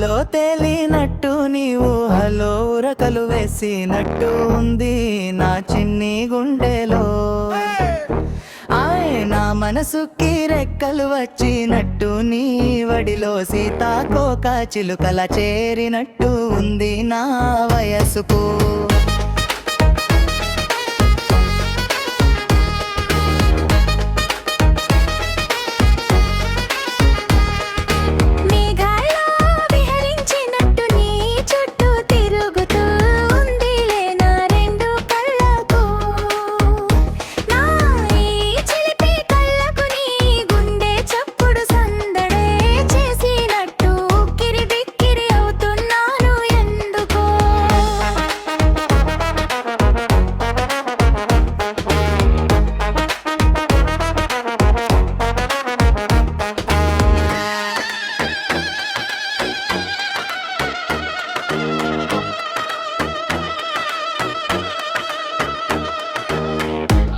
గాల్లో తేలినట్టు నీవు హలో ఉరకలు వేసినట్టు ఉంది నా చిన్ని గుండెలో నా మనసుకి రెక్కలు వచ్చినట్టు నీ వడిలో సీతాకోక చిలుకల చేరినట్టు ఉంది నా వయసుకు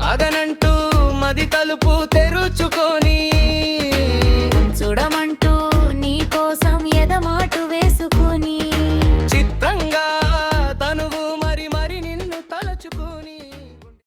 అదనంటూ మది తలుపు